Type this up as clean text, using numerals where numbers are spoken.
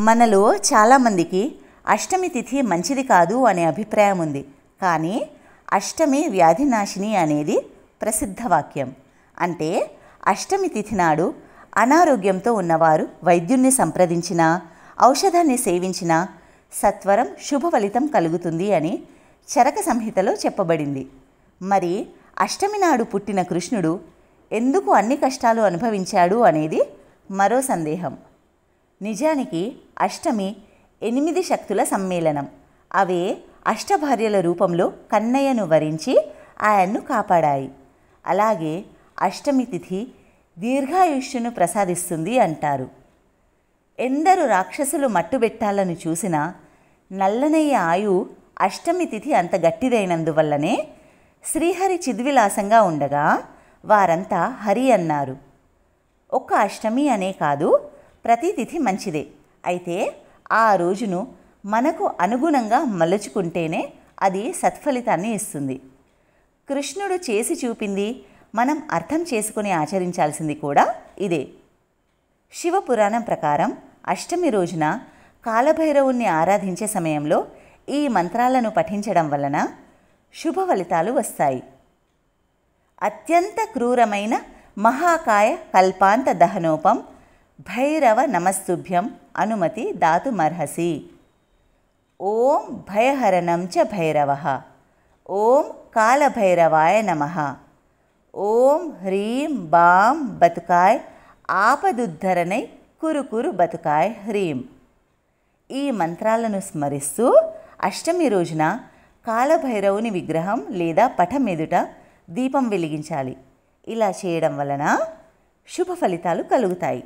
మనలో చాలామందికి అష్టమి తిథి మంచిది కాదు అనే అభిప్రాయం ఉంది. కానీ అష్టమి వ్యాధినాశిని అనేది ప్రసిద్ధ వాక్యం. అంటే అష్టమి తిథి నాడు అనారోగ్యంతో ఉన్నవారు వైద్యుణ్ణి సంప్రదించినా, ఔషధాన్ని సేవించినా సత్వరం శుభ ఫలితం కలుగుతుంది అని చరక సంహితలో చెప్పబడింది. మరి అష్టమి నాడు పుట్టిన కృష్ణుడు ఎందుకు అన్ని కష్టాలు అనుభవించాడు అనేది మరో సందేహం. నిజానికి అష్టమి 8 శక్తుల సమ్మేళనం. అవే అష్టభార్యల రూపంలో కన్నయ్యను వరించి ఆయన్ను కాపాడాయి. అలాగే అష్టమి తిథి దీర్ఘాయుష్యును ప్రసాదిస్తుంది అంటారు. ఎందరు రాక్షసులు మట్టుబెట్టాలని చూసినా నల్లనయ్య ఆయు అష్టమి తిథి అంత గట్టిదైనందువల్లనే శ్రీహరి చిద్విలాసంగా ఉండగా వారంతా హరి అన్నారు. ఒక్క అష్టమి అనే కాదు, ప్రతి తిథి మంచిదే. అయితే ఆ రోజును మనకు అనుగుణంగా మలుచుకుంటేనే అది సత్ఫలితాన్ని ఇస్తుంది. కృష్ణుడు చేసి చూపింది మనం అర్థం చేసుకుని ఆచరించాల్సింది కూడా ఇదే. శివపురాణం ప్రకారం అష్టమి రోజున కాలభైరవుణ్ణి ఆరాధించే సమయంలో ఈ మంత్రాలను పఠించడం వలన శుభ ఫలితాలు వస్తాయి. అత్యంత క్రూరమైన మహాకాయ కల్పాంత దహనోపం భైరవ నమస్తుభ్యం అనుమతి దాతుమర్హసి. ఓం భయహరణం చ భైరవః. ఓం కాలభైరవాయ నమః. ఓం హ్రీం బాం బతుకాయ్ ఆపదుద్ధరణై కురు బతుకాయ్ హ్రీం. ఈ మంత్రాలను స్మరిస్తూ అష్టమి రోజున కాలభైరవుని విగ్రహం లేదా పటం ఎదుట దీపం వెలిగించాలి. ఇలా చేయడం వలన శుభ ఫలితాలు కలుగుతాయి.